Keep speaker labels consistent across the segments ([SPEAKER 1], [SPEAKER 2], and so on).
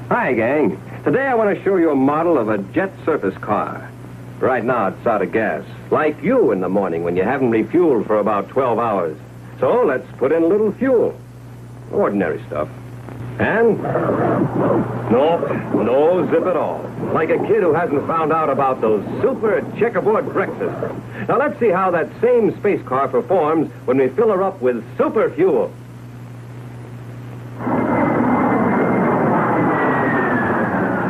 [SPEAKER 1] Hi, gang. Today I want to show you a model of a jet surface car. Right now it's out of gas, like you in the morning when you haven't refueled for about 12 hours. So let's put in a little fuel. Ordinary stuff. And no zip at all. Like a kid who hasn't found out about those super checkerboard breakfasts. Now let's see how that same space car performs when we fill her up with super fuel.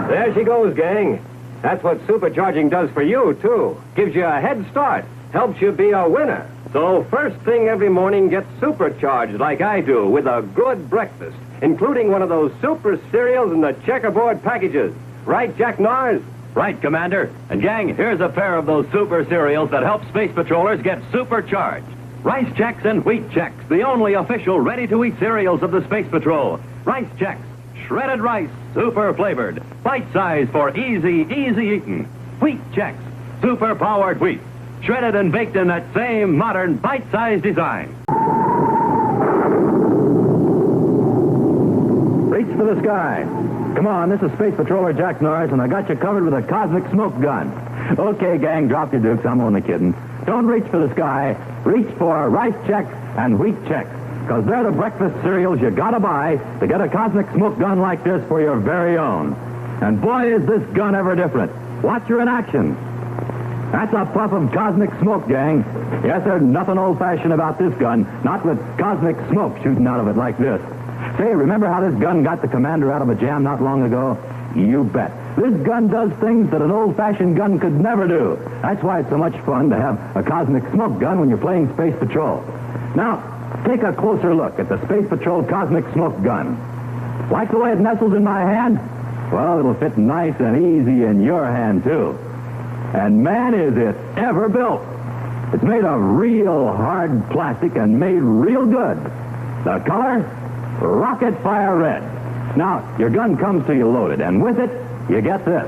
[SPEAKER 1] There she goes, gang. That's what supercharging does for you, too. Gives you a head start. Helps you be a winner. So first thing every morning, get supercharged like I do with a good breakfast, including one of those super cereals in the checkerboard packages. Right, Jack Norris?
[SPEAKER 2] Right, Commander. And, gang, here's a pair of those super cereals that help space patrollers get supercharged. Rice Chex and Wheat Chex, the only official ready-to-eat cereals of the Space Patrol. Rice Chex, shredded rice, super flavored, bite-sized for easy eating. Wheat Chex, super-powered wheat, shredded and baked in that same modern bite-sized design. Reach for the sky. Come on, this is Space Patroller Jack Norris, and I got you covered with a cosmic smoke gun. Okay, gang, drop your dukes. I'm only kidding. Don't reach for the sky. Reach for Rice Chex and Wheat Chex, because they're the breakfast cereals you gotta buy to get a cosmic smoke gun like this for your very own. And boy, is this gun ever different. Watch her in action. That's a puff of cosmic smoke, gang. Yes, there's nothing old-fashioned about this gun, not with cosmic smoke shooting out of it like this. Say, remember how this gun got the commander out of a jam not long ago? You bet. This gun does things that an old-fashioned gun could never do. That's why it's so much fun to have a cosmic smoke gun when you're playing Space Patrol. Now, take a closer look at the Space Patrol Cosmic Smoke Gun. Like the way it nestles in my hand? Well, it'll fit nice and easy in your hand, too. And man, is it ever built. It's made of real hard plastic and made real good. The color? Rocket Fire Red. Now, your gun comes to you loaded, and with it, you get this.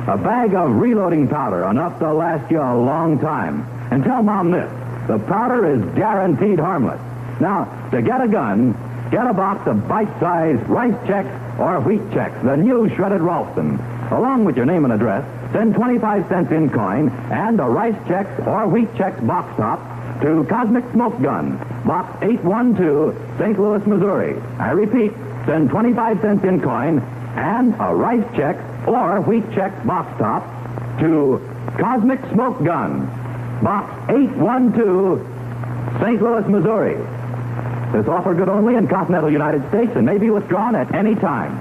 [SPEAKER 2] A bag of reloading powder, enough to last you a long time. And tell Mom this. The powder is guaranteed harmless. Now, to get a gun, get a box of bite-sized Rice Chex or Wheat Chex, the new shredded Ralston. Along with your name and address, send 25 cents in coin and a Rice Chex or Wheat Chex box top to Cosmic Smoke Gun, Box 812, St. Louis, Missouri. I repeat, send 25 cents in coin and a Rice Chex or Wheat Chex box top to Cosmic Smoke Gun, Box 812, St. Louis, Missouri. This offer good only in continental United States and may be withdrawn at any time.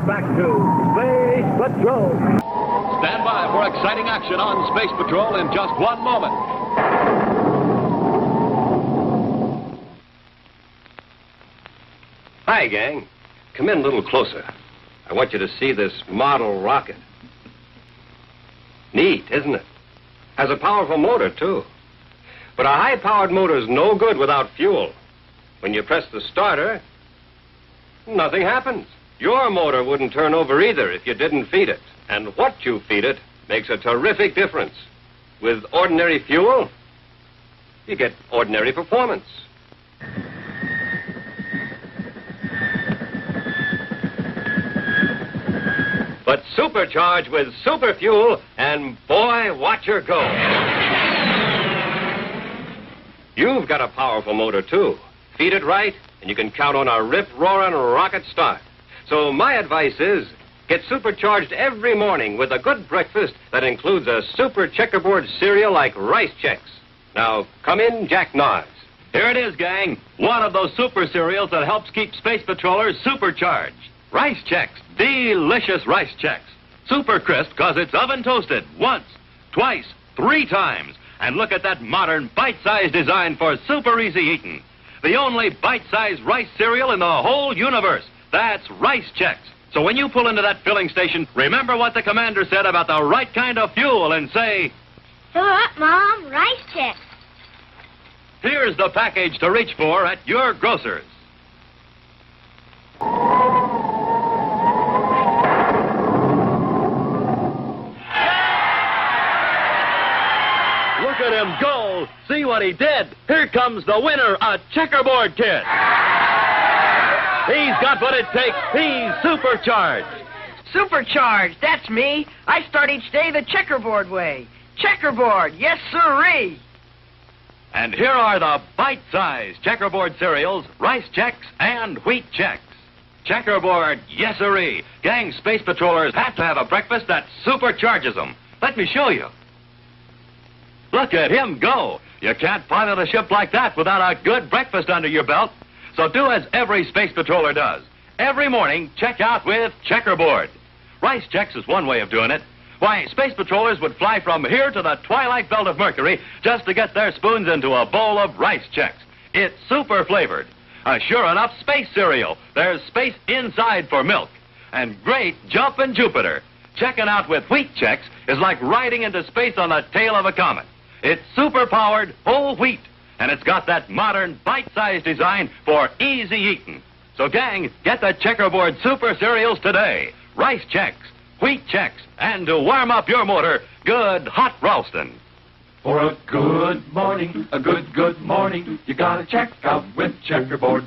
[SPEAKER 2] Back to Space Patrol.
[SPEAKER 3] Stand by for exciting action on Space Patrol in just one moment.
[SPEAKER 1] Hi, gang. Come in a little closer. I want you to see this model rocket. Neat, isn't it? Has a powerful motor, too. But a high-powered motor is no good without fuel. When you press the starter, nothing happens. Your motor wouldn't turn over either if you didn't feed it. And what you feed it makes a terrific difference. With ordinary fuel, you get ordinary performance. But supercharge with super fuel, and boy, watch her go. You've got a powerful motor, too. Feed it right, and you can count on a rip-roaring rocket start. So my advice is, get supercharged every morning with a good breakfast that includes a super checkerboard cereal like Rice Chex. Now, come in, Jack Norris.
[SPEAKER 2] Here it is, gang. One of those super cereals that helps keep Space Patrollers supercharged. Rice Chex, delicious Rice Chex. Super crisp because it's oven toasted once, twice, 3 times. And look at that modern bite-sized design for super easy eating. The only bite-sized rice cereal in the whole universe. That's Rice Chex. So when you pull into that filling station, remember what the commander said about the right kind of fuel and say,
[SPEAKER 4] Fill her up, Mom. Rice Chex.
[SPEAKER 2] here's the package to reach for at your grocer's. Look at him go. See what he did. Here comes the winner, a checkerboard kid.
[SPEAKER 3] He's got what it takes. He's supercharged.
[SPEAKER 5] Supercharged, that's me. I start each day the checkerboard way. Checkerboard, yes sirree.
[SPEAKER 3] And here are the bite-sized checkerboard cereals, Rice Chex and Wheat Chex. Checkerboard, yes sirree. Gang, Space Patrollers have to have a breakfast that supercharges them. Let me show you. Look at him go. You can't pilot a ship like that without a good breakfast under your belt. So do as every Space Patroller does. Every morning, check out with Checkerboard. Rice Chex is one way of doing it. Why, Space Patrollers would fly from here to the twilight belt of Mercury just to get their spoons into a bowl of Rice Chex. It's super flavored. A sure enough space cereal. There's space inside for milk. And great jumpin' Jupiter. Checking out with Wheat Chex is like riding into space on the tail of a comet. It's super-powered whole wheat, and it's got that modern bite-sized design for easy eating. So, gang, get the Checkerboard Super Cereals today. Rice Chex, Wheat Chex, and to warm up your motor, good hot Ralston.
[SPEAKER 6] For a good morning, a good morning, you gotta check out with Checkerboard.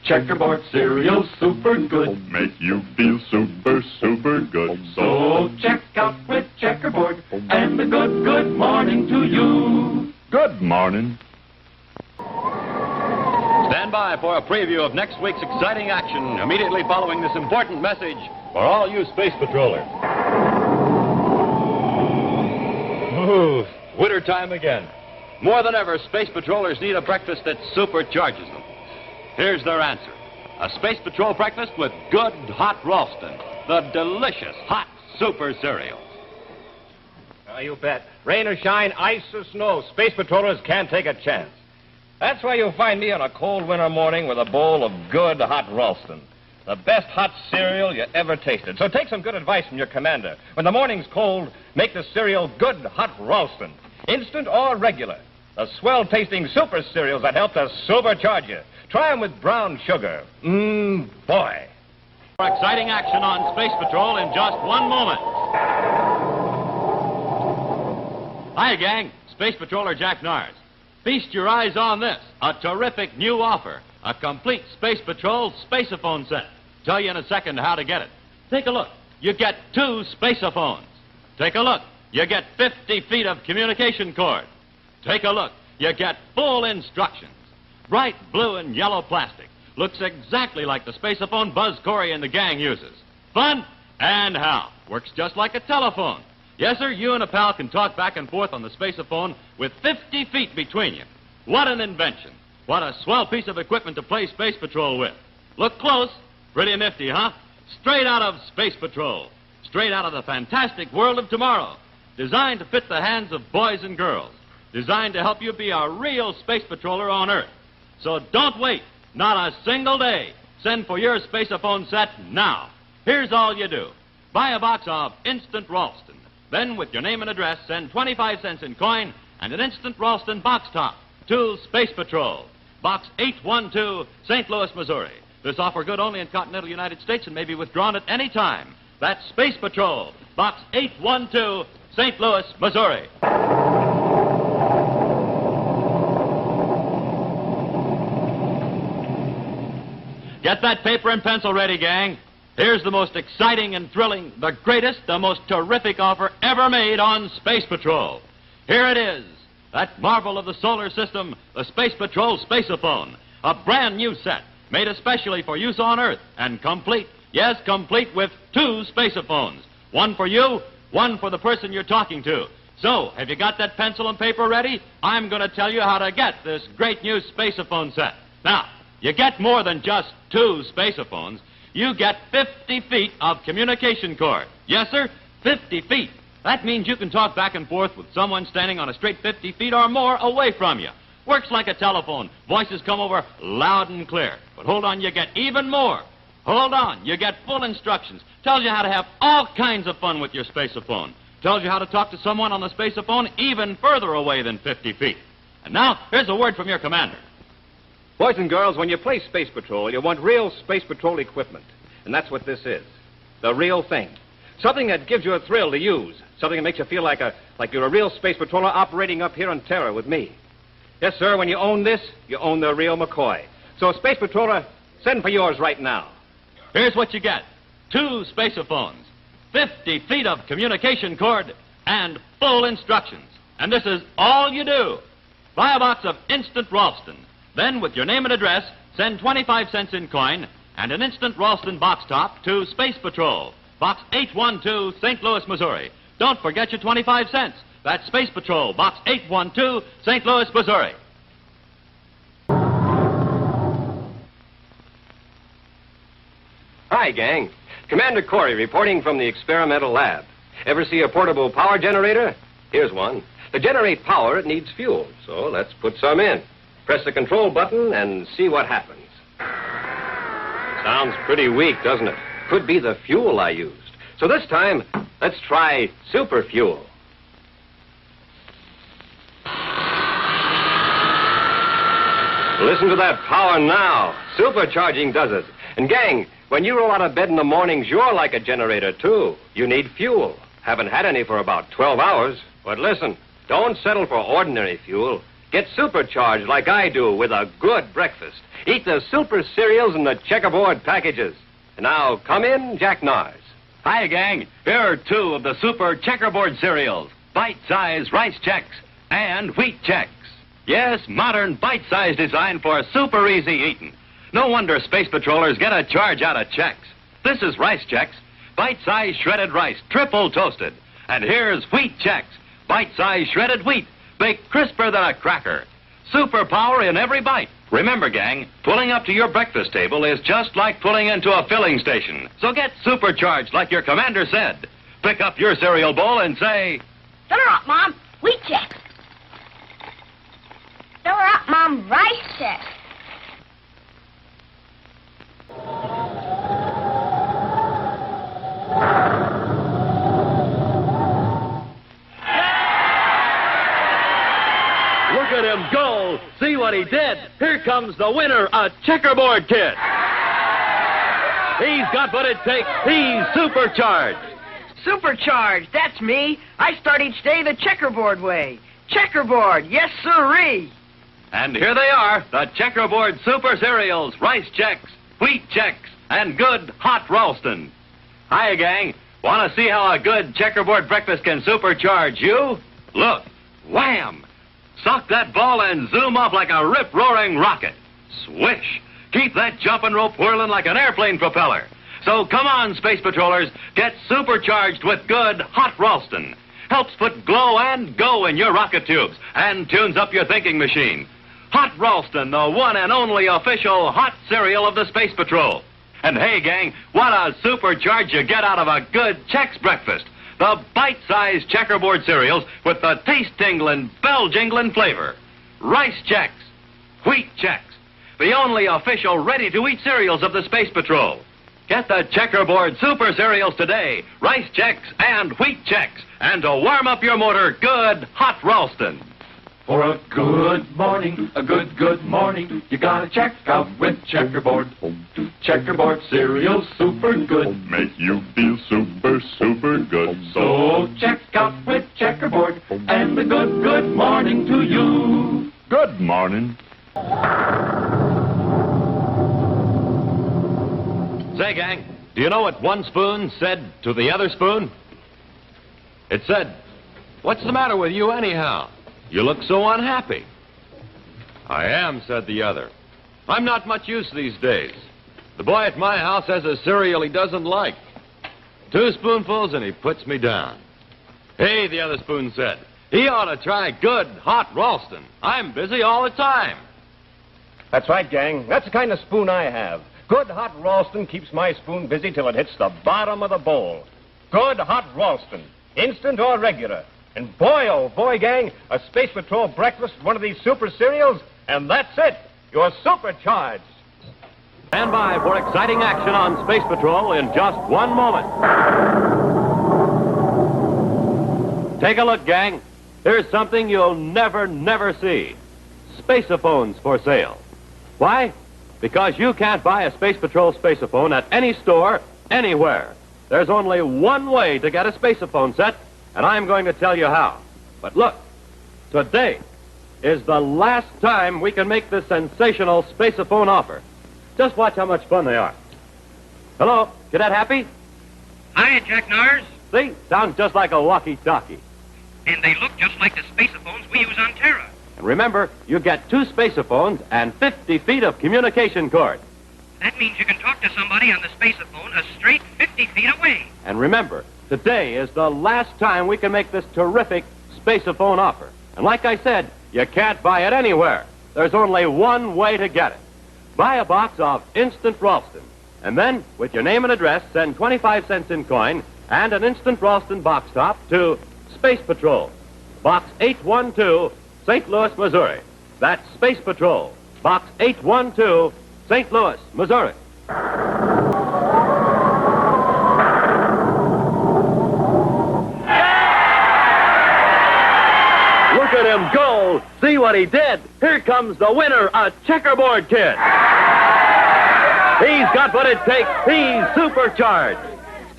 [SPEAKER 6] Checkerboard cereal, super good.
[SPEAKER 7] Make you feel super, super good.
[SPEAKER 6] So check out with Checkerboard, and a good morning to you.
[SPEAKER 7] Good morning.
[SPEAKER 3] Stand by for a preview of next week's exciting action immediately following this important message for all you Space Patrollers. Ooh, winter time again. More than ever, Space Patrollers need a breakfast that supercharges them. Here's their answer. A Space Patrol breakfast with good hot Ralston, the delicious hot super cereal.
[SPEAKER 1] You bet. Rain or shine, ice or snow, Space Patrollers can't take a chance. That's why you'll find me on a cold winter morning with a bowl of good hot Ralston. The best hot cereal you ever tasted. So take some good advice from your commander. When the morning's cold, make the cereal good hot Ralston. Instant or regular. The swell-tasting super cereals that help to supercharge you. Try them with brown sugar. Boy.
[SPEAKER 3] For exciting action on Space Patrol in just one moment. Hi, gang. Space Patroller Jack Nars. Feast your eyes on this. A terrific new offer. A complete Space Patrol spaceophone set. Tell you in a second how to get it. Take a look. You get 2 spaceophones. Take a look. You get 50 feet of communication cord. Take a look. You get full instructions. Bright blue and yellow plastic. Looks exactly like the spaceophone Buzz Corey and the gang uses. Fun? And how? Works just like a telephone. Yes, sir, you and a pal can talk back and forth on the spaceophone with 50 feet between you. What an invention. What a swell piece of equipment to play Space Patrol with. Look close. Pretty nifty, huh? Straight out of Space Patrol. Straight out of the fantastic world of tomorrow. Designed to fit the hands of boys and girls. Designed to help you be a real Space Patroller on Earth. So don't wait. Not a single day. Send for your spaceophone set now. Here's all you do. Buy a box of Instant Ralston. Then, with your name and address, send 25 cents in coin and an Instant Ralston box top to Space Patrol. Box 812, St. Louis, Missouri. This offer good only in continental United States and may be withdrawn at any time. That's Space Patrol, Box 812, St. Louis, Missouri. Get that paper and pencil ready, gang. Here's the most exciting and thrilling, the greatest, the most terrific offer ever made on Space Patrol. Here it is, that marvel of the solar system, the Space Patrol Spaceophone. A brand new set, made especially for use on Earth, and complete, yes, complete with 2 spaceophones. One for you, one for the person you're talking to. So, have you got that pencil and paper ready? I'm going to tell you how to get this great new spaceophone set. Now, you get more than just 2 spaceophones. You get 50 feet of communication cord. Yes, sir, 50 feet. That means you can talk back and forth with someone standing on a straight 50 feet or more away from you. Works like a telephone. Voices come over loud and clear. But hold on, you get even more. Hold on, you get full instructions. Tells you how to have all kinds of fun with your spaceophone. Tells you how to talk to someone on the spaceophone even further away than 50 feet. And now, here's a word from your commander.
[SPEAKER 1] Boys and girls, when you play Space Patrol, you want real Space Patrol equipment. And that's what this is. The real thing. Something that gives you a thrill to use. Something that makes you feel like you're a real Space Patroller operating up here on Terra with me. Yes, sir, when you own this, you own the real McCoy. So, Space Patroller, Send for yours right now.
[SPEAKER 3] Here's what you get. 2 spacephones, 50 feet of communication cord, and full instructions. And this is all you do. Buy a box of Instant Ralston. Then, with your name and address, send 25 cents in coin and an Instant Ralston box top to Space Patrol, Box 812, St. Louis, Missouri. Don't forget your 25 cents. That's Space Patrol, Box 812, St. Louis, Missouri.
[SPEAKER 1] Hi, gang. Commander Corey reporting from the experimental lab. Ever see a portable power generator? Here's one. To generate power, it needs fuel, so let's put some in. Press the control button and see what happens. Sounds pretty weak, doesn't it? Could be the fuel I used. So this time, let's try super fuel. Listen to that power now. Supercharging does it. And gang, when you roll out of bed in the mornings, you're like a generator, too. You need fuel. Haven't had any for about 12 hours. But listen, don't settle for ordinary fuel. Get supercharged like I do with a good breakfast. Eat the super cereals in the checkerboard packages. And now, come in, Jack Nars.
[SPEAKER 3] Hi, gang. Here are 2 of the super checkerboard cereals. Bite-sized rice Chex and wheat Chex. Yes, modern bite-sized design for super easy eating. No wonder Space Patrollers get a charge out of Chex. This is rice Chex, bite-sized shredded rice, triple toasted. And here's wheat Chex, bite-sized shredded wheat, baked crisper than a cracker. Super power in every bite. Remember, gang, pulling up to your breakfast table is just like pulling into a filling station. So get supercharged like your commander said. Pick up your cereal bowl and say,
[SPEAKER 4] Fill her up, Mom. Wheat Chex. Fill her up, Mom. Rice Chex.
[SPEAKER 3] look at him go. See what he did. Here comes the winner, a checkerboard kid. He's got what it takes. He's supercharged.
[SPEAKER 5] Supercharged, that's me. I start each day the checkerboard way. Checkerboard, yes sirree.
[SPEAKER 3] And here they are, the checkerboard super cereals, rice Chex, wheat Chex, and good hot Ralston. Hiya, gang. Want to see how a good checkerboard breakfast can supercharge you? Look, wham! Sock that ball and zoom off like a rip-roaring rocket. Swish! Keep that jumping rope whirling like an airplane propeller. So come on, Space Patrollers, get supercharged with good hot Ralston. Helps put glow and go in your rocket tubes and tunes up your thinking machine. Hot Ralston, the one and only official hot cereal of the Space Patrol. And hey, gang, what a supercharge you get out of a good Chex breakfast. The bite-sized checkerboard cereals with the taste-tingling, bell-jingling flavor. Rice Chex, wheat Chex, the only official ready-to-eat cereals of the Space Patrol. Get the checkerboard super cereals today, rice Chex and wheat Chex, and to warm up your motor, good hot Ralston.
[SPEAKER 6] For a good morning, a good morning, you gotta check out with checkerboard. Checkerboard cereal, super good.
[SPEAKER 7] Make you feel super, super good.
[SPEAKER 6] So check out with checkerboard, and a good morning to you.
[SPEAKER 7] Good morning.
[SPEAKER 3] Say, gang, do you know what one spoon said to the other spoon? It said, "What's the matter with you anyhow? You look so unhappy." "I am," said the other. "I'm not much use these days. The boy at my house has a cereal he doesn't like. 2 spoonfuls and he puts me down." "Hey," the other spoon said, "he ought to try good hot Ralston. I'm busy all the time."
[SPEAKER 1] That's right, gang. That's the kind of spoon I have. Good hot Ralston keeps my spoon busy till it hits the bottom of the bowl. Good hot Ralston, instant or regular. And boy, oh boy, gang, a Space Patrol breakfast, one of these super cereals, and that's it. You're supercharged.
[SPEAKER 3] Stand by for exciting action on Space Patrol in just one moment. Take a look, gang. Here's something you'll never see. Spaceophones for sale. Why? Because you can't buy a Space Patrol spaceophone at any store, anywhere. There's only one way to get a spaceophone set, and I'm going to tell you how. But look, today is the last time we can make this sensational spaceophone offer. Just watch how much fun they are. Hello, Cadet Happy?
[SPEAKER 8] Hi, Jack Nars.
[SPEAKER 3] See? Sounds just like a walkie-talkie.
[SPEAKER 8] And they look just like the spacephones we use on Terra.
[SPEAKER 3] And remember, you get 2 spacephones and 50 feet of communication cord.
[SPEAKER 8] That means you can talk to somebody on the spacephone a straight 50 feet away.
[SPEAKER 3] And remember, today is the last time we can make this terrific spacephone offer. And like I said, you can't buy it anywhere. There's only one way to get it. Buy a box of Instant Ralston. And then, with your name and address, send 25 cents in coin and an Instant Ralston box top to Space Patrol, Box 812, St. Louis, Missouri. That's Space Patrol, Box 812, St. Louis, Missouri. Look at him go! See what he did! Here comes the winner, a checkerboard kid! He's got what it takes. He's supercharged.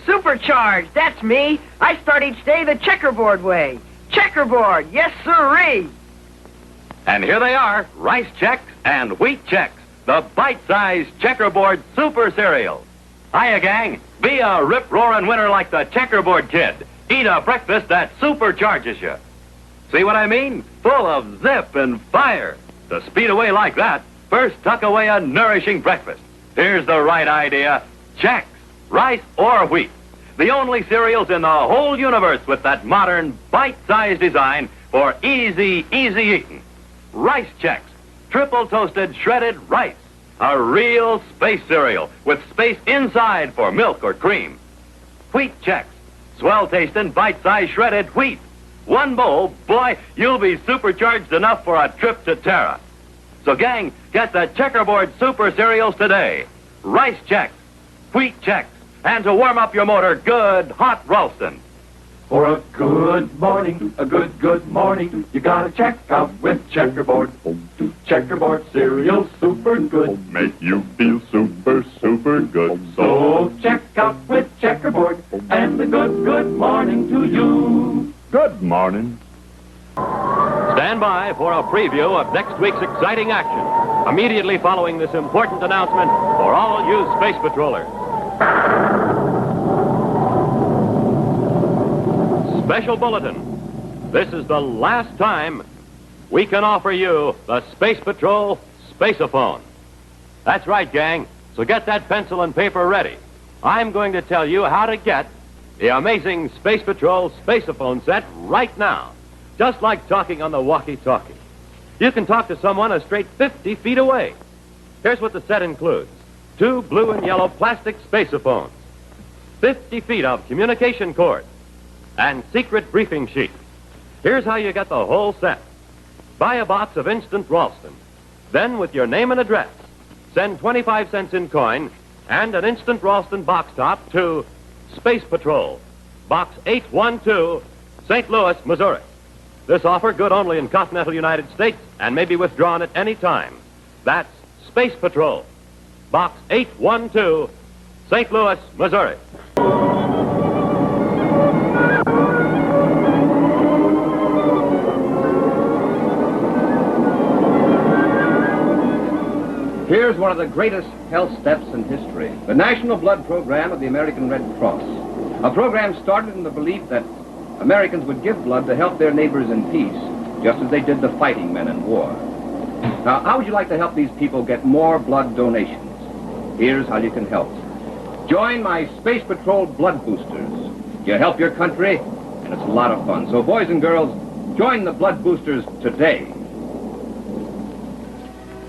[SPEAKER 5] Supercharged, that's me. I start each day the checkerboard way. Checkerboard, yes sirree.
[SPEAKER 3] And here they are, Rice Chex and Wheat Chex, the bite-sized checkerboard super cereal. Hiya, gang. Be a rip-roaring winner like the checkerboard kid. Eat a breakfast that supercharges you. See what I mean? Full of zip and fire. To speed away like that, first tuck away a nourishing breakfast. Here's the right idea. Chex, rice or wheat. The only cereals in the whole universe with that modern, bite-sized design for easy eating. Rice Chex, triple toasted shredded rice. A real space cereal with space inside for milk or cream. Wheat Chex, swell tasting, bite-sized shredded wheat. One bowl, boy, you'll be supercharged enough for a trip to Terra. So, gang, get the checkerboard super cereals today. Rice Chex, Wheat Chex, and to warm up your motor, good hot Ralston.
[SPEAKER 6] For a good morning, a good morning, you gotta check out with checkerboard. Checkerboard cereal, super good.
[SPEAKER 7] Make you feel super good.
[SPEAKER 6] So check out with checkerboard, and a good morning to you.
[SPEAKER 7] Good morning.
[SPEAKER 3] Stand by for a preview of next week's exciting action, immediately following this important announcement for all you space patrollers. Special bulletin. This is the last time we can offer you the Space Patrol Spaceophone. That's right, gang. So get that pencil and paper ready. I'm going to tell you how to get the amazing Space Patrol Spaceophone set right now. Just like talking on the walkie-talkie. You can talk to someone a straight 50 feet away. Here's what the set includes. 2 blue and yellow plastic spaceophones, 50 feet of communication cord, and secret briefing sheet. Here's how you get the whole set. Buy a box of Instant Ralston. Then, with your name and address, send 25 cents in coin and an Instant Ralston box top to Space Patrol, Box 812, St. Louis, Missouri. This offer good only in continental United States and may be withdrawn at any time. That's Space Patrol, Box 812, St. Louis, Missouri.
[SPEAKER 1] Here's one of the greatest health steps in history, the National Blood Program of the American Red Cross. A program started in the belief that Americans would give blood to help their neighbors in peace, just as they did the fighting men in war. Now, how would you like to help these people get more blood donations? Here's how you can help. Join my Space Patrol Blood Boosters. You help your country, and it's a lot of fun. So, boys and girls, join the Blood Boosters today.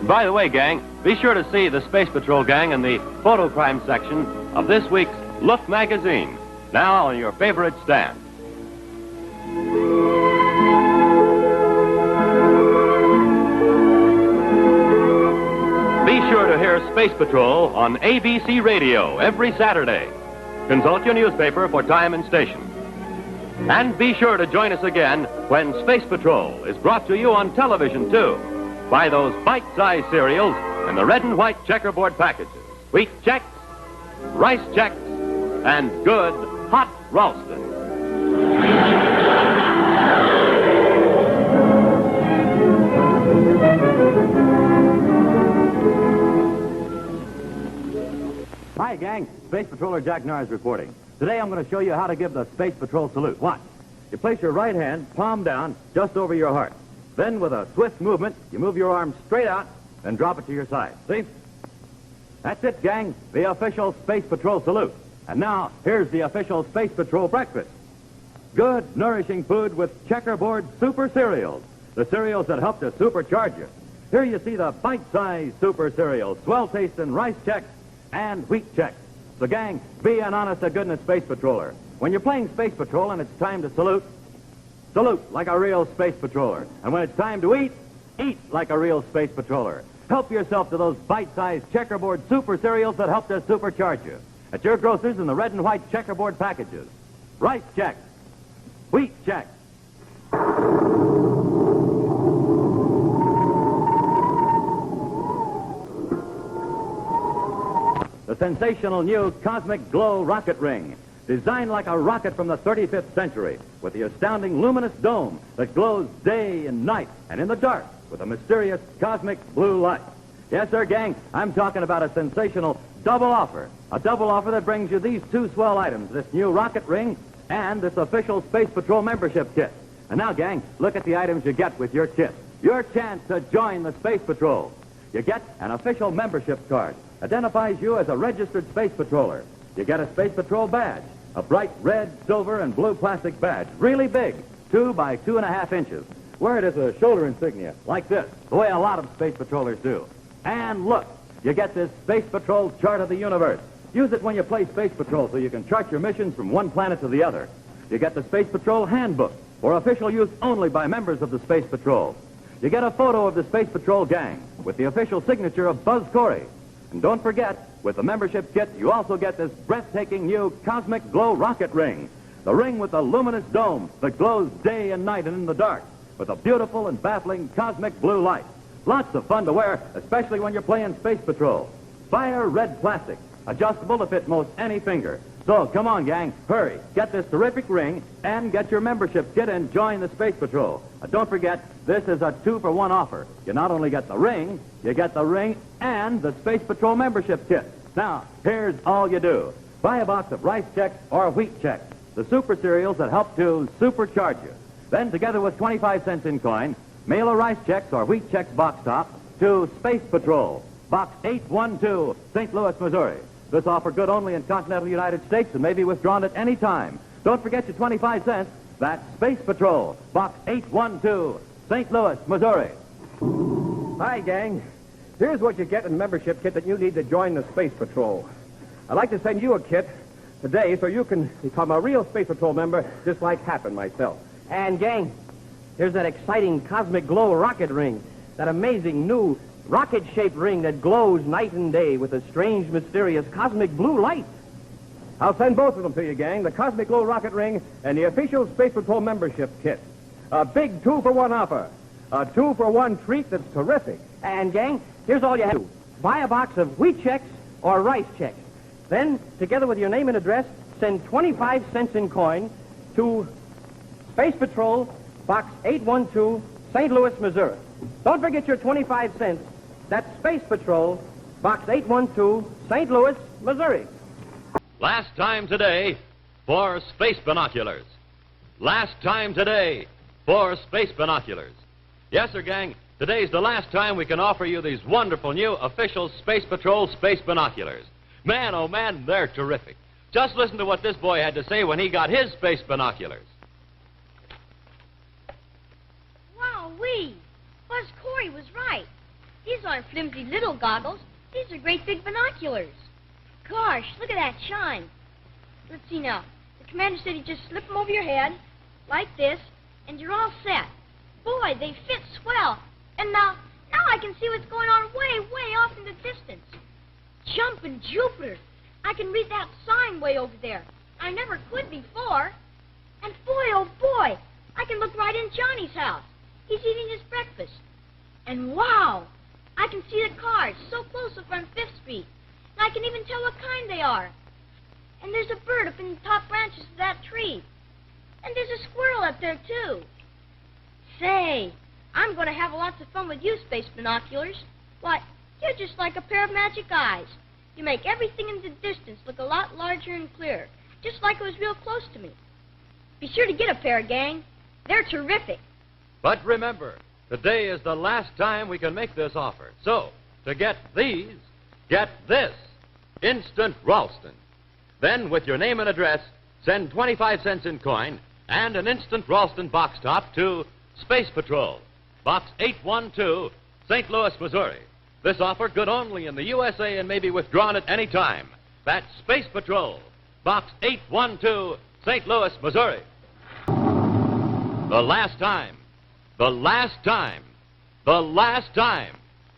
[SPEAKER 3] By the way, gang, be sure to see the Space Patrol gang in the photo crime section of this week's Look magazine, now on your favorite stand. Be sure to hear Space Patrol on ABC Radio every Saturday. Consult your newspaper for time and station. And be sure to join us again when Space Patrol is brought to you on television, too. Buy those bite-sized cereals in the red and white checkerboard packages. Wheat Chex, Rice Chex, and good hot Ralston.
[SPEAKER 2] Hi, gang. Space Patroller Jack Norris reporting. Today I'm going to show you how to give the Space Patrol salute. Watch. You place your right hand, palm down, just over your heart. Then, with a swift movement, you move your arm straight out and drop it to your side. See? That's it, gang. The official Space Patrol salute. And now, here's the official Space Patrol breakfast. Good, nourishing food with checkerboard super cereals. The cereals that help to supercharge you. Here you see the bite-sized super cereals, swell tasting rice Chex and wheat Chex. So, gang, be an honest-to-goodness Space Patroller. When you're playing Space Patrol and it's time to salute, salute like a real Space Patroller. And when it's time to eat, eat like a real Space Patroller. Help yourself to those bite-sized checkerboard super cereals that help to supercharge you. At your grocer's in the red and white checkerboard packages. Rice Chex, wheat Chex. The sensational new Cosmic Glow rocket ring, designed like a rocket from the 35th century, with the astounding luminous dome that glows day and night and in the dark with a mysterious cosmic blue light. Yes, sir, gang, I'm talking about a sensational double offer. A double offer that brings you these two swell items, this new rocket ring and this official Space Patrol membership kit. And now, gang, look at the items you get with your kit. Your chance to join the Space Patrol. You get an official membership card. Identifies you as a registered Space Patroller. You get a Space Patrol badge, a bright red, silver, and blue plastic badge, really big, 2 by 2.5 inches. Wear it as a shoulder insignia, like this, the way a lot of Space Patrollers do. And look, you get this Space Patrol chart of the universe. Use it when you play Space Patrol so you can chart your missions from one planet to the other. You get the Space Patrol handbook, for official use only by members of the Space Patrol. You get a photo of the Space Patrol gang with the official signature of Buzz Corey. And don't forget, with the membership kit, you also get this breathtaking new Cosmic Glow rocket ring. The ring with the luminous dome that glows day and night and in the dark with a beautiful and baffling cosmic blue light. Lots of fun to wear, especially when you're playing Space Patrol. Fire red plastic, adjustable to fit most any finger. So, come on, gang, hurry. Get this terrific ring and get your membership kit and join the Space Patrol. Don't forget, this is a 2-for-1 offer. You not only get the ring, you get the ring and the Space Patrol membership kit. Now, here's all you do. Buy a box of rice Chex or wheat Chex, the super cereals that help to supercharge you. Then, together with 25 cents in coin, mail a rice Chex or wheat Chex box top to Space Patrol, Box 812, St. Louis, Missouri. This offer good only in continental United States and may be withdrawn at any time. Don't forget your 25 cents. That's Space Patrol, Box 812, St. Louis, Missouri.
[SPEAKER 1] Hi, gang. Here's what you get in the membership kit that you need to join the Space Patrol. I'd like to send you a kit today so you can become a real Space Patrol member just like Hap and myself.
[SPEAKER 5] And, gang, here's that exciting Cosmic Glow rocket ring. That amazing new rocket-shaped ring that glows night and day with a strange, mysterious cosmic blue light.
[SPEAKER 1] I'll send both of them to you, gang. The Cosmic Glow rocket ring and the official Space Patrol membership kit. A big 2-for-1 offer. A 2-for-1 treat that's terrific.
[SPEAKER 5] And, gang, here's all you have to do. Buy a box of wheat Chex or rice Chex. Then, together with your name and address, send 25 cents in coin to Space Patrol, Box 812, St. Louis, Missouri. Don't forget your 25 cents. That's Space Patrol, Box 812, St. Louis, Missouri.
[SPEAKER 3] Last time today for space binoculars. Last time today for space binoculars. Yes, sir, gang. Today's the last time we can offer you these wonderful new official Space Patrol space binoculars. Man, oh man, they're terrific. Just listen to what this boy had to say when he got his space binoculars.
[SPEAKER 4] Wowee! Buzz Corey was right. These aren't flimsy little goggles. These are great big binoculars. Gosh, look at that shine. Let's see now. The commander said he'd just slip them over your head, like this, and you're all set. Boy, they fit swell. And now I can see what's going on way, way off in the distance. Jumping Jupiter. I can read that sign way over there. I never could before. And boy, oh boy, I can look right in Johnny's house. He's eating his breakfast. And wow, I can see the cars so close up on 5th Street. And I can even tell what kind they are. And there's a bird up in the top branches of that tree. And there's a squirrel up there, too. Say, I'm going to have lots of fun with you, space binoculars. Why, you're just like a pair of magic eyes. You make everything in the distance look a lot larger and clearer, just like it was real close to me. Be sure to get a pair, gang. They're terrific.
[SPEAKER 3] But remember, today is the last time we can make this offer. So, to get these, get this instant Ralston. Then, with your name and address, send 25 cents in coin and an instant Ralston box top to Space Patrol, Box 812, St. Louis, Missouri. This offer good only in the USA and may be withdrawn at any time. That's Space Patrol, Box 812, St. Louis, Missouri. The last time. The last time. The last time.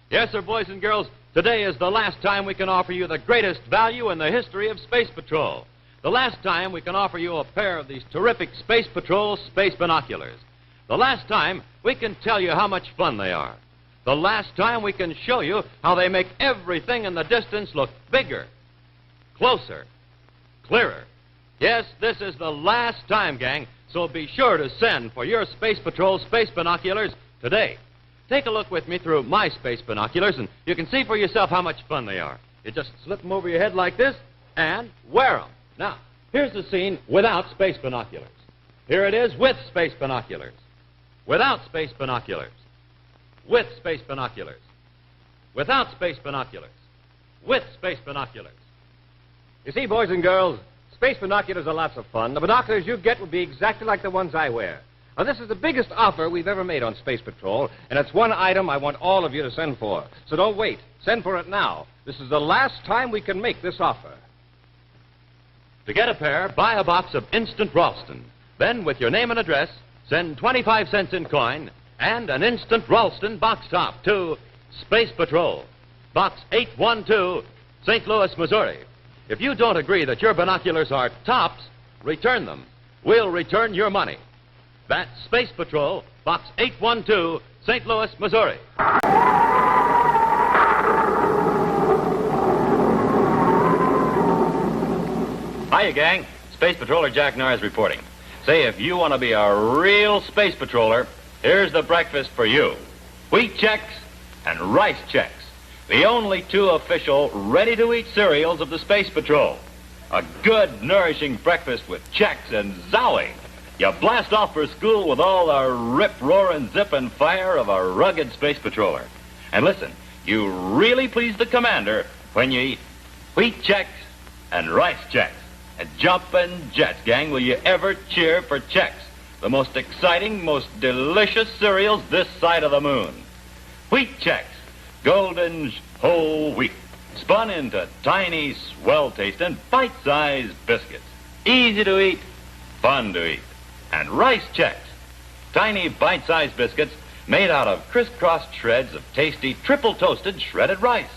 [SPEAKER 3] Yes, sir, boys and girls, today is the last time we can offer you the greatest value in the history of Space Patrol. The last time we can offer you a pair of these terrific Space Patrol space binoculars. The last time we can tell you how much fun they are. The last time we can show you how they make everything in the distance look bigger, closer, clearer. Yes, this is the last time, gang, so be sure to send for your Space Patrol space binoculars today. Take a look with me through my space binoculars, and you can see for yourself how much fun they are. You just slip them over your head like this and wear them. Now, here's the scene without space binoculars. Here it is with space binoculars. Without space binoculars. With space binoculars. Without space binoculars. With space binoculars.
[SPEAKER 1] You see, boys and girls, space binoculars are lots of fun. The binoculars you get will be exactly like the ones I wear. Now, this is the biggest offer we've ever made on Space Patrol, and it's one item I want all of you to send for. So don't wait. Send for it now. This is the last time we can make this offer.
[SPEAKER 3] To get a pair, buy a box of instant Ralston. Then, with your name and address, send 25 cents in coin and an instant Ralston box top to Space Patrol, Box 812, St. Louis, Missouri. If you don't agree that your binoculars are tops, return them. We'll return your money. That's Space Patrol, Box 812, St. Louis, Missouri. Hiya, gang. Space Patroller Jack Norris reporting. Say, if you want to be a real space patroller, here's the breakfast for you. Wheat Chex and rice Chex. The only two official ready-to-eat cereals of the Space Patrol. A good, nourishing breakfast with Chex and Zowie. You blast off for school with all the rip, roar, and zip and fire of a rugged space patroller. And listen, you really please the commander when you eat Wheat Chex and rice Chex. And jumpin' jets, gang, will you ever cheer for Chex, the most exciting, most delicious cereals this side of the moon. Wheat Chex, golden whole wheat, spun into tiny, swell-tasting, bite-sized biscuits. Easy to eat, fun to eat. And rice Chex, tiny, bite-sized biscuits made out of crisscrossed shreds of tasty, triple-toasted shredded rice.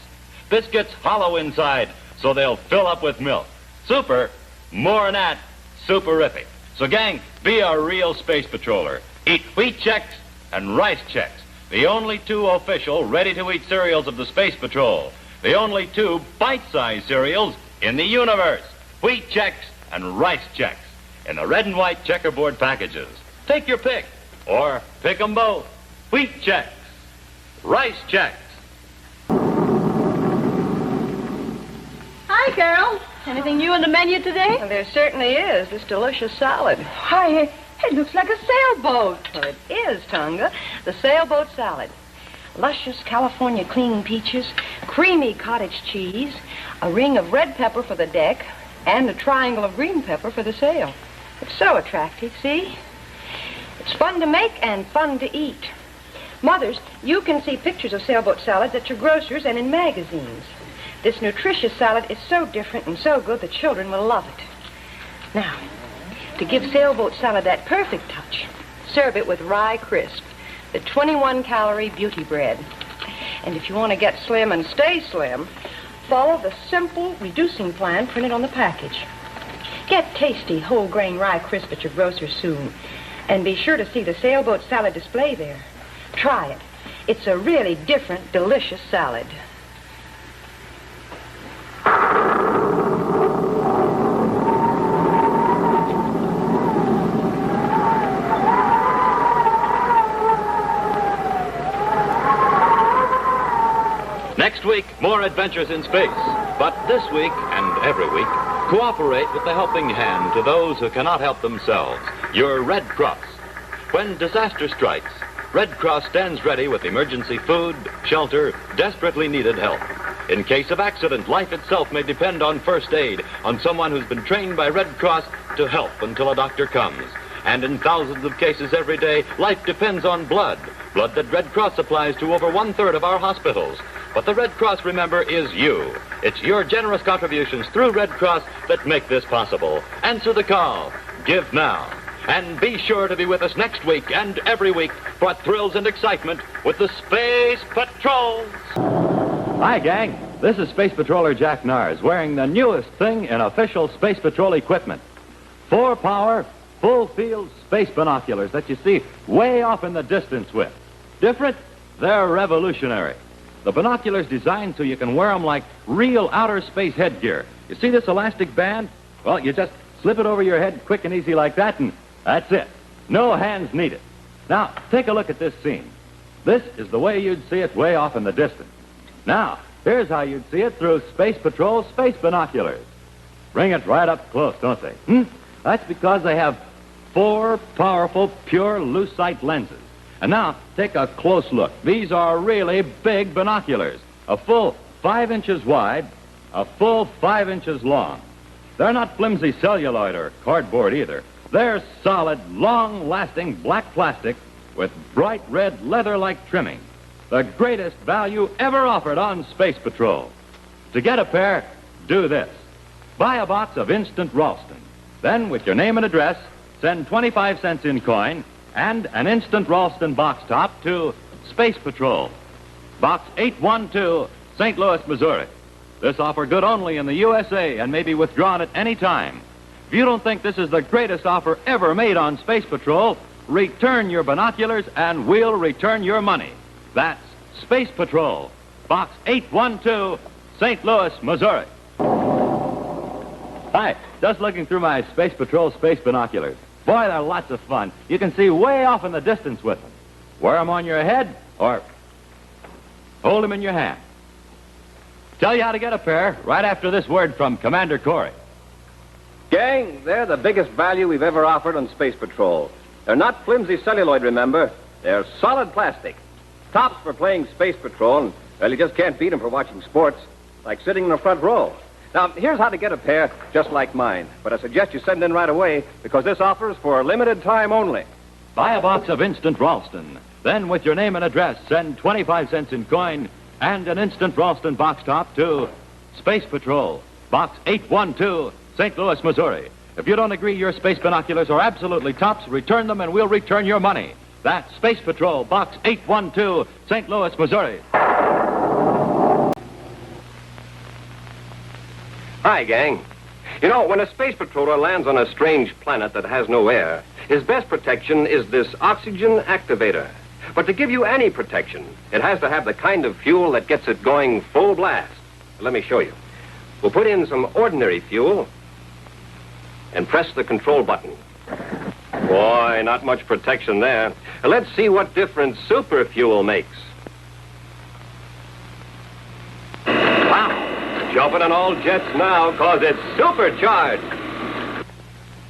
[SPEAKER 3] Biscuits hollow inside, so they'll fill up with milk. Super. More than that, superific. So, gang, be a real space patroller. Eat Wheat Chex and rice Chex, the only two official ready-to-eat cereals of the Space Patrol. The only two bite-sized cereals in the universe. Wheat Chex and rice Chex in the red and white checkerboard packages. Take your pick, or pick them both. Wheat Chex, rice Chex.
[SPEAKER 9] Hi, Carol. Anything new on the menu today?
[SPEAKER 10] Well, there certainly is. This delicious salad.
[SPEAKER 9] Why, it looks like a sailboat.
[SPEAKER 10] Well, it is, Tonga. The sailboat salad. Luscious California clean peaches, creamy cottage cheese, a ring of red pepper for the deck, and a triangle of green pepper for the sail. It's so attractive, see? It's fun to make and fun to eat. Mothers, you can see pictures of sailboat salads at your grocer's and in magazines. This nutritious salad is so different and so good the children will love it. Now, to give sailboat salad that perfect touch, serve it with rye crisp, the 21-calorie beauty bread. And if you want to get slim and stay slim, follow the simple reducing plan printed on the package. Get tasty whole grain rye crisp at your grocer soon, and be sure to see the sailboat salad display there. Try it. It's a really different, delicious salad.
[SPEAKER 3] Next week, more adventures in space. But this week and every week, cooperate with the helping hand to those who cannot help themselves. Your Red Cross. When disaster strikes, Red Cross stands ready with emergency food, shelter, desperately needed help. In case of accident, life itself may depend on first aid, on someone who's been trained by Red Cross to help until a doctor comes. And in thousands of cases every day, life depends on blood. Blood that Red Cross supplies to over 1/3 of our hospitals. But the Red Cross, remember, is you. It's your generous contributions through Red Cross that make this possible. Answer the call. Give now. And be sure to be with us next week and every week for thrills and excitement with the Space Patrols.
[SPEAKER 2] Hi, gang. This is Space Patroller Jack Nars, wearing the newest thing in official Space Patrol equipment. 4-power, full-field space binoculars that you see way off in the distance with. Different? They're revolutionary. The binoculars designed so you can wear them like real outer space headgear. You see this elastic band? Well, you just slip it over your head quick and easy like that, and that's it. No hands needed. Now, take a look at this scene. This is the way you'd see it way off in the distance. Now, here's how you'd see it through Space Patrol space binoculars. Bring it right up close, don't they? That's because they have 4 powerful, pure lucite lenses. And now, take a close look. These are really big binoculars. A full 5 inches wide, a full 5 inches long. They're not flimsy celluloid or cardboard either. They're solid, long-lasting black plastic with bright red leather-like trimming. The greatest value ever offered on Space Patrol. To get a pair, do this. Buy a box of Instant Ralston. Then, with your name and address, send 25 cents in coin and an Instant Ralston box top to Space Patrol, Box 812, St. Louis, Missouri. This offer good only in the USA and may be withdrawn at any time. If you don't think this is the greatest offer ever made on Space Patrol, return your binoculars and we'll return your money. That's Space Patrol, Box 812, St. Louis, Missouri. Hi, just looking through my Space Patrol space binoculars. Boy, they're lots of fun. You can see way off in the distance with them. Wear them on your head or hold them in your hand. Tell you how to get a pair right after this word from Commander Corey.
[SPEAKER 1] Gang, they're the biggest value we've ever offered on Space Patrol. They're not flimsy celluloid, remember. They're solid plastic. Tops for playing Space Patrol, and, well, you just can't beat them for watching sports, like sitting in the front row. Now, here's how to get a pair just like mine. But I suggest you send in right away, because this offer is for a limited time only.
[SPEAKER 2] Buy a box of Instant Ralston. Then, with your name and address, send 25 cents in coin and an Instant Ralston box top to Space Patrol, Box 812, St. Louis, Missouri. If you don't agree your space binoculars are absolutely tops, return them and we'll return your money. That's Space Patrol, Box 812, St. Louis, Missouri.
[SPEAKER 1] Hi, gang. You know, when a space patroller lands on a strange planet that has no air, his best protection is this oxygen activator. But to give you any protection, it has to have the kind of fuel that gets it going full blast. Let me show you. We'll put in some ordinary fuel and press the control button. Boy, not much protection there. Let's see what difference super fuel makes. Wow! Jumping on all jets now, because it's supercharged.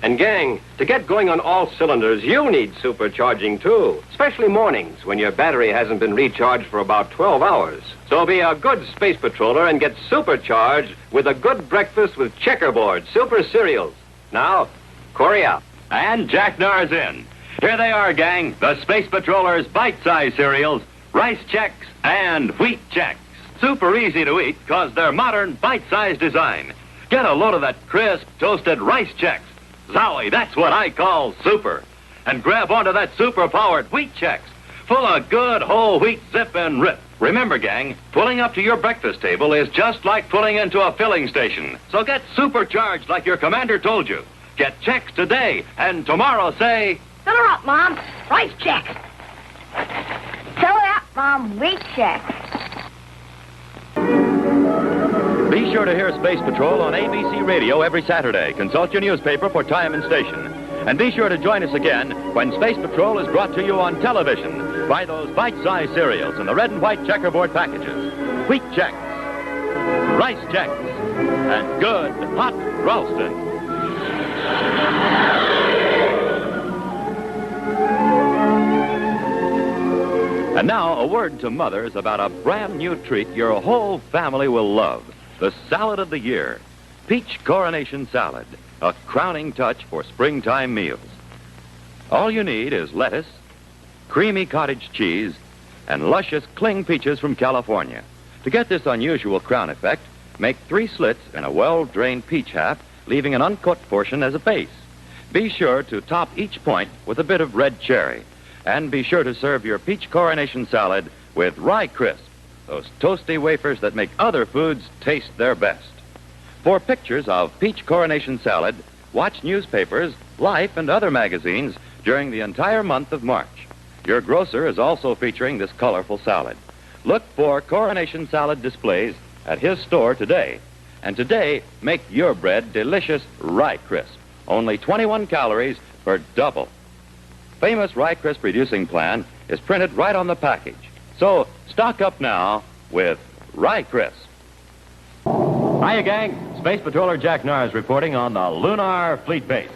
[SPEAKER 1] And gang, to get going on all cylinders, you need supercharging too, especially mornings when your battery hasn't been recharged for about 12 hours. So be a good space patroller and get supercharged with a good breakfast with checkerboard super cereals. Now, Corey out.
[SPEAKER 3] And Jack Nars in. Here they are, gang, the Space Patrollers bite-sized cereals, Rice Chex and Wheat Chex. Super easy to eat because they're modern, bite-sized design. Get a load of that crisp, toasted Rice Chex. Zowie, that's what I call super. And grab onto that super-powered Wheat Chex, full of good whole wheat zip and rip. Remember, gang, pulling up to your breakfast table is just like pulling into a filling station. So get supercharged like your commander told you. Get Chex today, and tomorrow say...
[SPEAKER 4] Fill her up, Mom. Rice Chex. Fill her up, Mom. Wheat Chex.
[SPEAKER 3] Be sure to hear Space Patrol on ABC Radio every Saturday. Consult your newspaper for time and station. And be sure to join us again when Space Patrol is brought to you on television by those bite-sized cereals in the red and white checkerboard packages. Wheat Chex, Rice Chex, and good hot Ralston. And now, a word to mothers about a brand new treat your whole family will love. The salad of the year. Peach Coronation Salad. A crowning touch for springtime meals. All you need is lettuce, creamy cottage cheese, and luscious cling peaches from California. To get this unusual crown effect, make 3 slits in a well-drained peach half, leaving an uncooked portion as a base. Be sure to top each point with a bit of red cherry. And be sure to serve your Peach Coronation Salad with Rye Crisp, those toasty wafers that make other foods taste their best. For pictures of Peach Coronation Salad, watch newspapers, Life, and other magazines during the entire month of March. Your grocer is also featuring this colorful salad. Look for Coronation Salad displays at his store today. And today, make your bread delicious Rye Crisp. Only 21 calories for double. Famous Rye Crisp reducing plan is printed right on the package. So stock up now with Rye Crisp. Hiya, gang. Space Patroller Jack Nars reporting on the Lunar Fleet Base.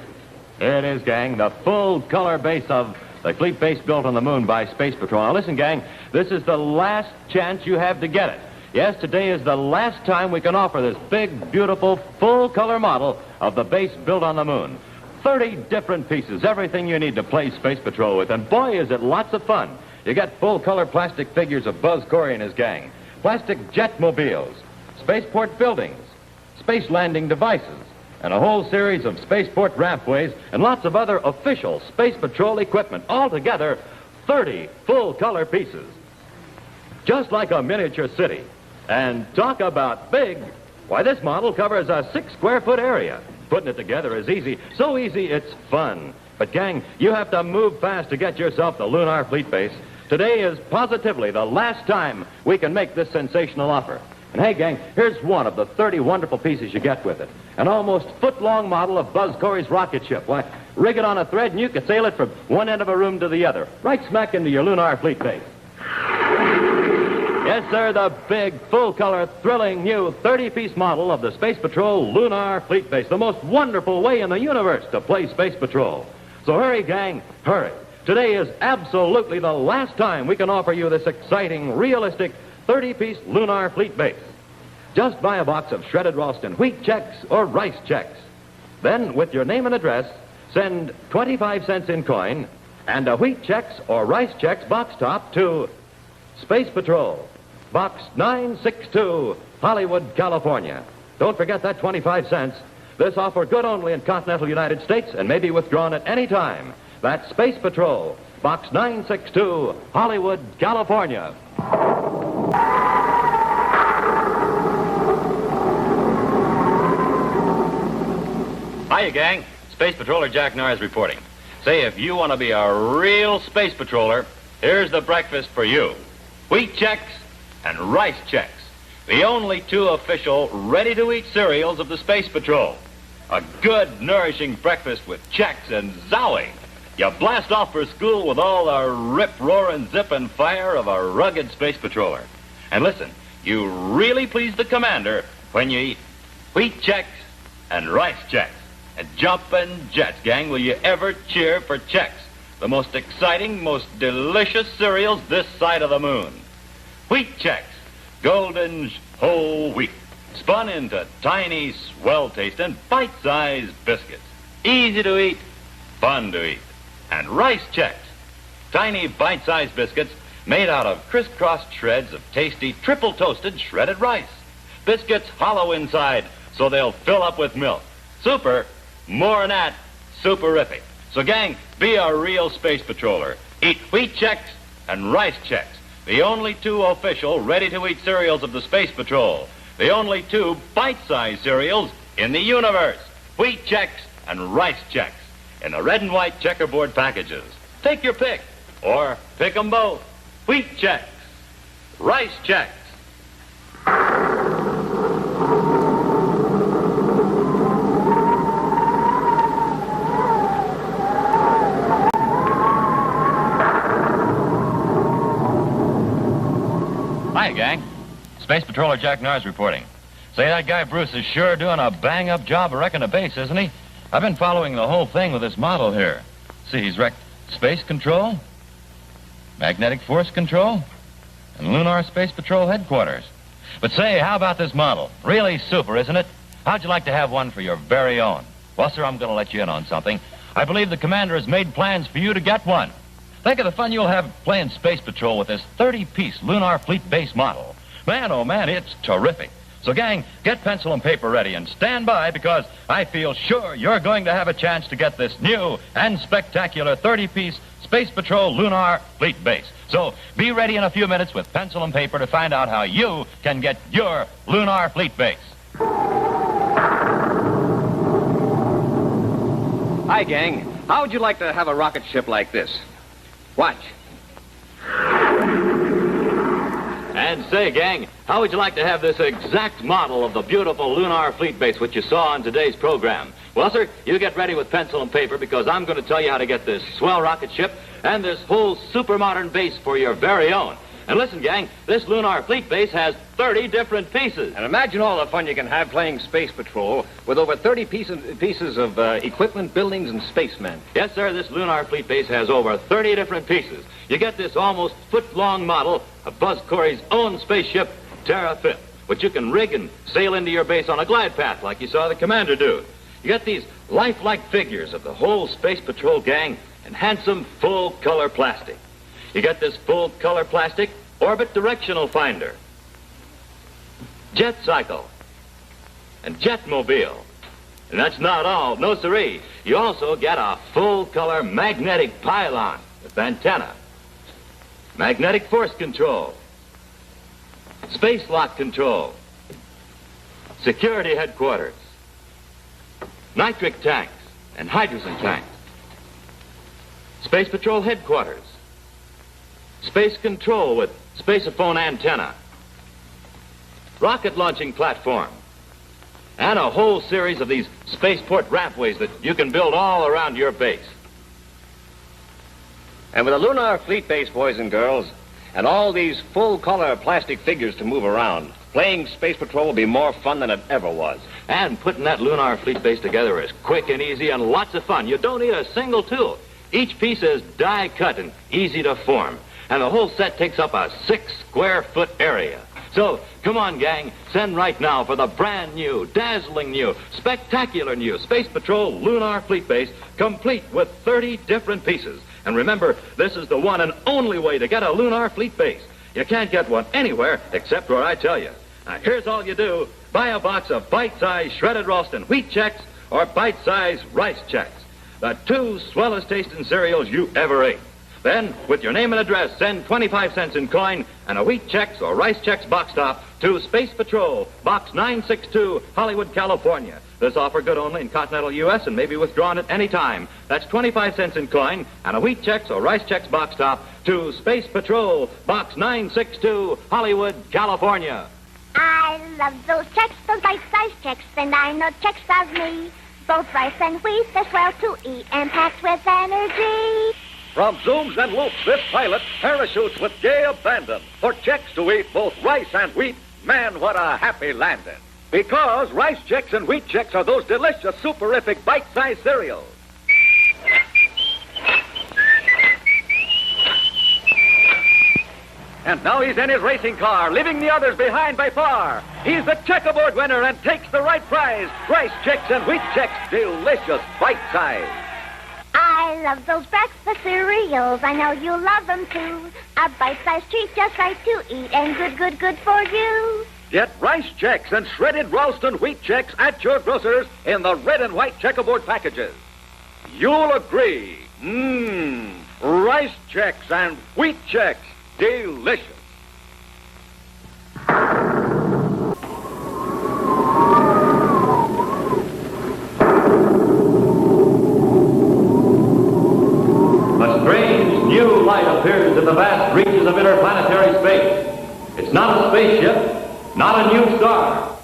[SPEAKER 3] Here it is, gang, the full-color base of the fleet base built on the moon by Space Patrol. Now, listen, gang, this is the last chance you have to get it. Yes, today is the last time we can offer this big, beautiful, full-color model of the base built on the moon. 30 different pieces, everything you need to play Space Patrol with, and boy, is it lots of fun. You get full-color plastic figures of Buzz Corey and his gang, plastic jetmobiles, spaceport buildings, space landing devices, and a whole series of spaceport rampways, and lots of other official Space Patrol equipment. Altogether, 30 full-color pieces. Just like a miniature city. And talk about big. Why, this model covers a 6-square-foot area. Putting it together is easy. So easy, it's fun. But, gang, you have to move fast to get yourself the Lunar Fleet Base. Today is positively the last time we can make this sensational offer. And, hey, gang, here's one of the 30 wonderful pieces you get with it. An almost foot-long model of Buzz Corey's rocket ship. Why, rig it on a thread and you can sail it from one end of a room to the other, right smack into your Lunar Fleet Base. Yes, sir, the big, full-color, thrilling new 30-piece model of the Space Patrol Lunar Fleet Base. The most wonderful way in the universe to play Space Patrol. So hurry, gang, hurry. Today is absolutely the last time we can offer you this exciting, realistic 30-piece Lunar Fleet Base. Just buy a box of shredded Ralston wheat Chex or rice Chex. Then, with your name and address, send 25 cents in coin and a wheat Chex or rice Chex box top to Space Patrol, Box 962, Hollywood, California. Don't forget that 25 cents. This offer good only in continental United States and may be withdrawn at any time. That's Space Patrol, Box 962, Hollywood, California. Hiya, gang. Space Patroller Jack Nars reporting. Say, if you want to be a real Space Patroller, here's the breakfast for you. Wheat Chex and rice Chex, the only 2 official ready-to-eat cereals of the Space Patrol. A good, nourishing breakfast with Chex and zowie. You blast off for school with all the rip, roar, and zip and fire of a rugged Space Patroller. And listen, you really please the commander when you eat wheat Chex and rice Chex. And jumpin' jets, gang, will you ever cheer for Chex, the most exciting, most delicious cereals this side of the moon. Wheat Chex, golden whole wheat, spun into tiny, swell-tasting, bite-sized biscuits. Easy to eat, fun to eat. And rice Chex, tiny, bite-sized biscuits made out of crisscrossed shreds of tasty, triple-toasted shredded rice. Biscuits hollow inside, so they'll fill up with milk. Super, more than that, superific. So, gang, be a real Space Patroller. Eat wheat Chex and rice Chex, the only 2 official ready-to-eat cereals of the Space Patrol. The only 2 bite-sized cereals in the universe. Wheat Chex and rice Chex in the red and white checkerboard packages. Take your pick, or pick them both. Wheat Chex, rice Chex. Hi, gang. Space Patroller Jack Nars reporting. Say, that guy Bruce is sure doing a bang-up job of wrecking a base, isn't he? I've been following the whole thing with this model here. See, he's wrecked space control, magnetic force control, and Lunar Space Patrol headquarters. But say, how about this model? Really super, isn't it? How'd you like to have one for your very own? Well, sir, I'm going to let you in on something. I believe the commander has made plans for you to get one. Think of the fun you'll have playing Space Patrol with this 30-piece Lunar Fleet base model. Man, oh man, it's terrific. So, gang, get pencil and paper ready and stand by, because I feel sure you're going to have a chance to get this new and spectacular 30-piece Space Patrol Lunar Fleet base. So be ready in a few minutes with pencil and paper to find out how you can get your Lunar Fleet base.
[SPEAKER 1] Hi, gang. How would you like to have a rocket ship like this? Watch.
[SPEAKER 3] And say, gang, how would you like to have this exact model of the beautiful Lunar Fleet base which you saw on today's program? Well, sir, you get ready with pencil and paper, because I'm going to tell you how to get this swell rocket ship and this whole super modern base for your very own. And listen, gang, this Lunar Fleet base has 30 different pieces.
[SPEAKER 1] And imagine all the fun you can have playing Space Patrol with over 30 pieces of equipment, buildings, and spacemen.
[SPEAKER 3] Yes, sir, this Lunar Fleet base has over 30 different pieces. You get this almost foot-long model of Buzz Corey's own spaceship, Terra 5th, which you can rig and sail into your base on a glide path like you saw the commander do. You get these lifelike figures of the whole Space Patrol gang in handsome full-color plastic. You get this full-color plastic orbit directional finder, jet cycle, and jetmobile. And that's not all. No siree. You also get a full-color magnetic pylon with antenna, magnetic force control, space lock control, security headquarters, nitric tanks and hydrogen tanks, Space Patrol headquarters, space control with spaceophone antenna, rocket launching platform, and a whole series of these spaceport rampways that you can build all around your base.
[SPEAKER 1] And with a Lunar Fleet base, boys and girls, and all these full-color plastic figures to move around, playing Space Patrol will be more fun than it ever was.
[SPEAKER 3] And putting that Lunar Fleet base together is quick and easy and lots of fun. You don't need a single tool. Each piece is die-cut and easy to form. And the whole set takes up a 6-square-foot area. So, come on, gang, send right now for the brand new, dazzling new, spectacular new Space Patrol Lunar Fleet base, complete with 30 different pieces. And remember, this is the one and only way to get a Lunar Fleet base. You can't get one anywhere except where I tell you. Now, here's all you do. Buy a box of bite-sized shredded Ralston wheat Chex or bite-sized rice Chex, the two swellest tasting cereals you ever ate. Then, with your name and address, send 25 cents in coin and a wheat Chex or rice Chex box top to Space Patrol, Box 962, Hollywood, California. This offer good only in continental U.S. and may be withdrawn at any time. That's 25 cents in coin and a wheat Chex or rice Chex box top to Space Patrol, Box 962, Hollywood, California.
[SPEAKER 4] I love those Chex, those bite-sized Chex, and I know Chex loves me. Both rice and wheat, they're swell to eat and packed with energy.
[SPEAKER 11] From zooms and loops, this pilot parachutes with gay abandon for Chex to eat both rice and wheat. Man, what a happy landing. Because rice Chex and wheat Chex are those delicious, superific, bite-sized cereals. And now he's in his racing car, leaving the others behind by far. He's the checkerboard winner and takes the right prize. Rice Chex and wheat Chex, delicious, bite-sized.
[SPEAKER 4] I love those breakfast cereals. I know you love them too. A bite-sized treat just right to eat and good for you.
[SPEAKER 11] Get Rice Chex and shredded Ralston wheat Chex at your grocer's in the red and white checkerboard packages. You'll agree. Rice Chex and wheat Chex, delicious.
[SPEAKER 3] A strange new light appears in the vast reaches of interplanetary space. It's not a spaceship, not a new star.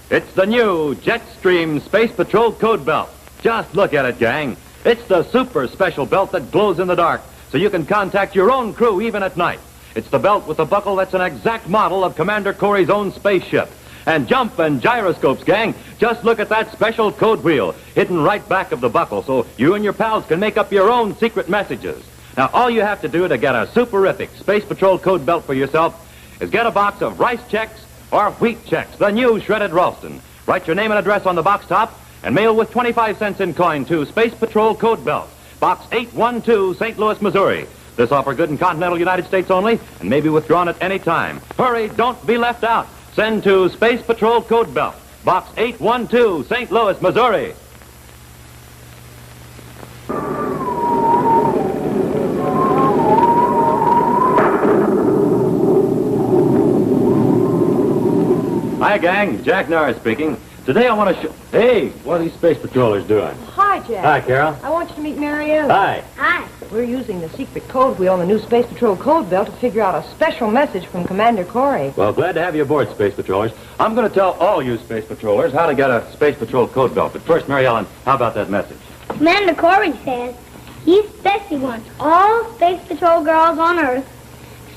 [SPEAKER 3] It's the new Jetstream Space Patrol Code Belt. Just look at it, gang. It's the super special belt that glows in the dark, so you can contact your own crew even at night. It's the belt with the buckle that's an exact model of Commander Corey's own spaceship. and jump and gyroscopes, gang. Just look at that special code wheel hidden right back of the buckle so you and your pals can make up your own secret messages. Now, all you have to do to get a superific Space Patrol code belt for yourself is get a box of Rice Chex or Wheat Chex, the new shredded Ralston. Write your name and address on the box top and mail with 25 cents in coin to Space Patrol Code Belt, Box 812, St. Louis, Missouri. This offer good in continental United States only and may be withdrawn at any time. Hurry, don't be left out. Send to Space Patrol Code Belt, Box 812, St. Louis, Missouri. Hi, gang. Jack Norris speaking. Today I want to show... Hey, what are these Space Patrollers doing?
[SPEAKER 10] Hi, Jack.
[SPEAKER 3] Hi, Carol.
[SPEAKER 10] I want you to meet Mary Ellen.
[SPEAKER 3] Hi.
[SPEAKER 4] Hi.
[SPEAKER 10] We're using the secret code wheel on the new Space Patrol code belt to figure out a special message from Commander Corey.
[SPEAKER 3] Well, glad to have you aboard, Space Patrollers. I'm going to tell all you Space Patrollers how to get a Space Patrol code belt. But first, Mary Ellen, how about that message?
[SPEAKER 4] Commander Corey says he especially wants all Space Patrol girls on Earth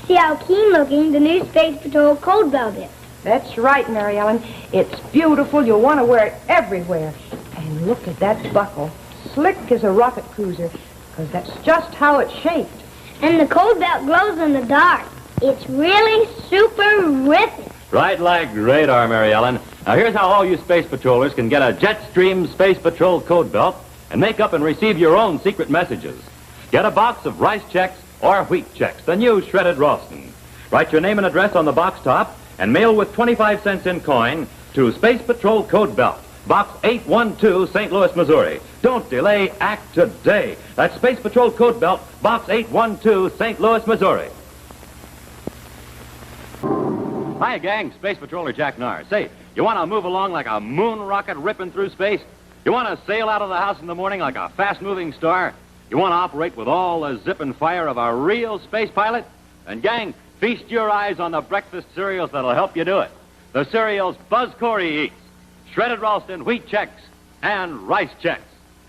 [SPEAKER 4] to see how keen-looking the new Space Patrol code belt is.
[SPEAKER 10] That's right, Mary Ellen. It's beautiful. You'll want to wear it everywhere. And look at that buckle. Slick as a rocket cruiser, because that's just how it's shaped.
[SPEAKER 4] And the code belt glows in the dark. It's really super-rific.
[SPEAKER 3] Right like radar, Mary Ellen. Now, here's how all you Space Patrollers can get a Jetstream Space Patrol code belt and make up and receive your own secret messages. Get a box of Rice Chex or Wheat Chex, the new shredded Ralston. Write your name and address on the box top and mail with 25 cents in coin to Space Patrol Code Belt, Box 812, St. Louis, Missouri. Don't delay, act today. That's Space Patrol Code Belt, Box 812, St. Louis, Missouri. Hiya, gang. Space Patroller Jack Norris. Say, you want to move along like a moon rocket ripping through space? You want to sail out of the house in the morning like a fast-moving star? You want to operate with all the zip and fire of a real space pilot? And, gang, feast your eyes on the breakfast cereals that'll help you do it. The cereals Buzz Corey eats. Shredded Ralston, Wheat Chex, and Rice Chex.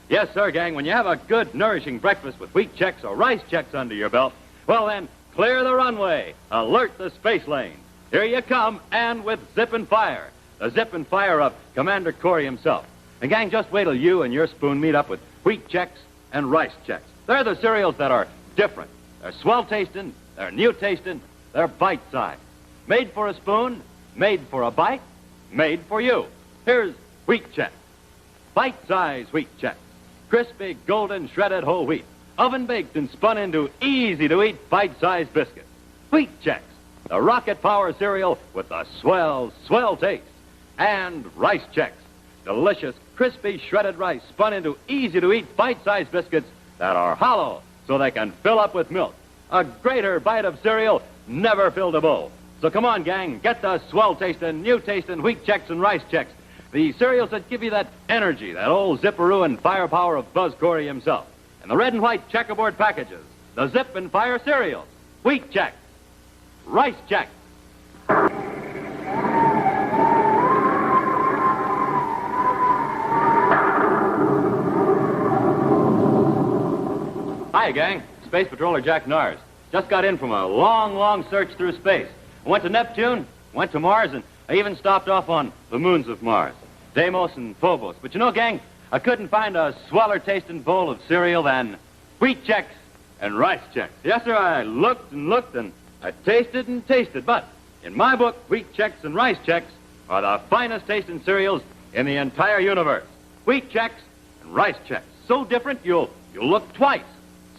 [SPEAKER 3] Yes, sir, gang, when you have a good, nourishing breakfast with Wheat Chex or Rice Chex under your belt, well, then, clear the runway. Alert the space lane. Here you come, and with zip and fire. The zip and fire of Commander Corey himself. And, gang, just wait till you and your spoon meet up with Wheat Chex and Rice Chex. They're the cereals that are different. They're swell-tasting, they're new-tasting, they're bite-sized. Made for a spoon, made for a bite, made for you. Here's Wheat Chex. Bite-sized Wheat Chex. Crispy, golden, shredded whole wheat. Oven-baked and spun into easy-to-eat bite-sized biscuits. Wheat Chex, the rocket power cereal with the swell, swell taste. And Rice Chex, delicious, crispy, shredded rice spun into easy-to-eat bite-sized biscuits that are hollow so they can fill up with milk. A greater bite of cereal never filled a bowl. So come on, gang, get the swell-tasting, new-tasting Wheat Chex and Rice Chex. The cereals that give you that energy, that old zipperoo and firepower of Buzz Corey himself. And the red and white checkerboard packages, the zip and fire cereals. Wheat Chex, Rice Chex. Hi, gang. Space Patroller Jack Norris. Just got in from a long, long search through space. I went to Neptune, went to Mars, and I even stopped off on the moons of Mars, Deimos and Phobos. But you know, gang, I couldn't find a sweller-tasting bowl of cereal than Wheat Chex and Rice Chex. Yes, sir, I looked and looked, and I tasted and tasted. But in my book, Wheat Chex and Rice Chex are the finest-tasting cereals in the entire universe. Wheat Chex and Rice Chex. So different, you'll look twice.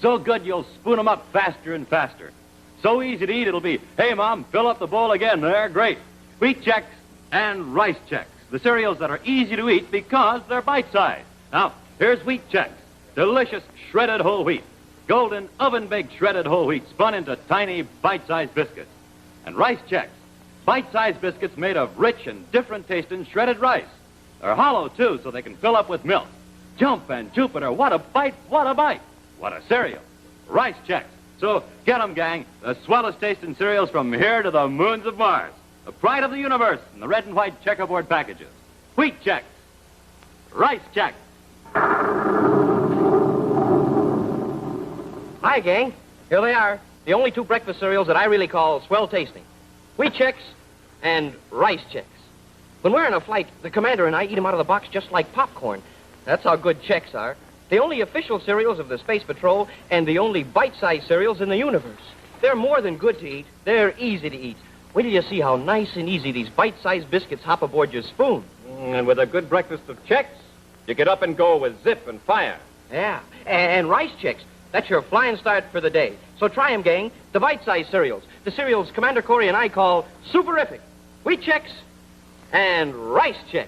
[SPEAKER 3] So good, you'll spoon them up faster and faster. So easy to eat, it'll be, hey, Mom, fill up the bowl again. They're great. Wheat Chex and Rice Chex, the cereals that are easy to eat because they're bite-sized. Now, here's Wheat Chex, delicious shredded whole wheat, golden oven-baked shredded whole wheat spun into tiny bite-sized biscuits. And Rice Chex, bite-sized biscuits made of rich and different-tasting shredded rice. They're hollow, too, so they can fill up with milk. Jump and Jupiter, what a bite, what a bite. What a cereal. Rice Chex. So get 'em, gang. The swellest tasting cereals from here to the moons of Mars. The pride of the universe in the red and white checkerboard packages. Wheat Chex. Rice Chex.
[SPEAKER 5] Hi, gang. Here they are. The only two breakfast cereals that I really call swell tasting. Wheat Chex and Rice Chex. When we're on a flight, the commander and I eat them out of the box just like popcorn. That's how good Chex are. The only official cereals of the Space Patrol and the only bite-sized cereals in the universe. They're more than good to eat. They're easy to eat. Wait till you see how nice and easy these bite-sized biscuits hop aboard your spoon.
[SPEAKER 1] And with a good breakfast of Chex, you get up and go with zip and fire.
[SPEAKER 5] Yeah, and Rice Chex. That's your flying start for the day. So try 'em, gang. The bite-sized cereals. The cereals Commander Corey and I call superific. Wheat Chex and Rice Chex.